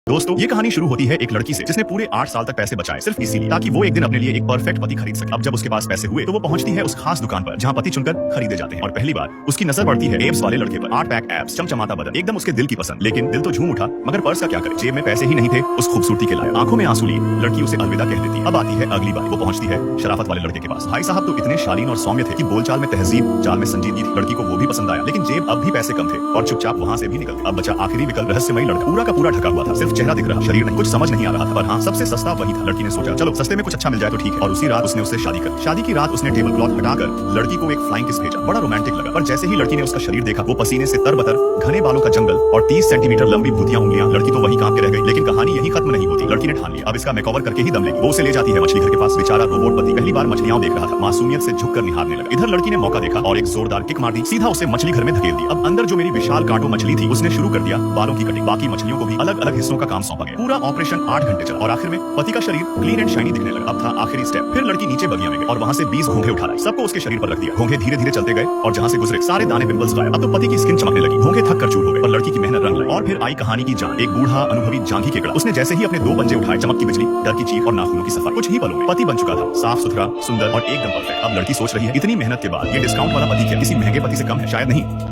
दोस्तों ये कहानी शुरू होती है एक लड़की से जिसने पूरे 8 साल तक पैसे बचाए सिर्फ इसीलिए ताकि वो एक दिन अपने लिए एक परफेक्ट पति खरीद सके। अब जब उसके पास पैसे हुए तो वो पहुंचती है उस खास दुकान पर जहां पति चुनकर खरीदे जाते हैं और पहली बार उसकी नजर पड़ती है एब्स वाले लड़के पर। 8 पैक एब्स, चमचमाता बदन, एकदम उसके दिल की पसंद। लेकिन दिल तो झूम उठा मगर पर्स का क्या करे, जेब में पैसे ही नहीं थे उस खूबसूरती के लायक। आंखों में आंसू लिए लड़की उसे अलविदा कह देती। अब आती है अगली बार, वो पहुंचती है शराफत वाले लड़के के पास। भाई साहब तो इतने शालीन और सौम्य थे कि बोलचाल में तहजीब, चाल में संजीदगी थी। लड़की को वो भी पसंद आया लेकिन जेब अब भी पैसे कम थे और चुपचाप वहाँ से भी निकल गई। अब बचा आखिरी विकल्प, रहस्यमयी लड़का पूरा का पूरा ढका हुआ था, सिर्फ चेहरा दिख रहा, शरीर नहीं। कुछ समझ नहीं आ रहा था पर हाँ सबसे सस्ता वही था। लड़की ने सोचा चलो सस्ते में कुछ अच्छा मिल जाए तो ठीक है और उसी रात उसने उससे शादी कर। शादी की रात उसने टेबल क्लॉथ हटाकर लड़की को एक फ्लाइंग किस भेजा। बड़ा रोमांटिक लगा पर जैसे ही लड़की ने उसका शरीर देखा वो पसीने से तरबतर, घने बालों का जंगल और 30 सेंटीमीटर लंबी भूतियां उंगलियां। लड़की तो वही कांप के रह गई। लेकिन कहानी यही खत्म नहीं होती। लड़की ने ठान लिया अब इसका मेकओवर करके ही दम लेगी। वो उसे ले जाती है मछली घर के पास। बेचारा रोबोट पति पहली बार मछलियां देख रहा था, मासूमियत से झुककर निहारने लगा। इधर लड़की ने मौका देखा और एक जोरदार किक मार दी, सीधा उसे मछली घर में धकेल दी। अब अंदर जो मेरी विशाल कांटो मछली थी उसने शुरू कर दिया बालों की कटिंग। बाकी मछलियों को भी अलग अलग हिस्सों का काम सौंपा गया। पूरा ऑपरेशन 8 घंटे चला और आखिर में पति का शरीर क्लीन एंड शाइनी दिखने लगा। अब था आखिरी स्टेप। फिर लड़की नीचे बगिया में गई और वहां से 20 घोंघे उठा लाई, सबको उसके शरीर पर रख दिया। घोंघे धीरे धीरे चलते गए और जहां से गुजरे सारे दाने पिंपल्स गायब। अब तो पति की स्किन चमकने लगी, घोंघे थक कर चूर हो गए और लड़की की मेहनत रंग लाई। और फिर आई कहानी की जान, एक बूढ़ा अनुभवी जांघी केकड़ा। उसने जैसे ही अपने 2 पंजे उठाए, चमक की बिजली, डर की चीख और नाखूनों की सफाई। कुछ ही पलों में पति बन चुका था, साफ सुथरा, सुंदर और एकदम परफेक्ट। अब लड़की सोच रही है इतनी मेहनत के बाद ये डिस्काउंट वाला पति क्या किसी महंगे पति से कम है? शायद नहीं।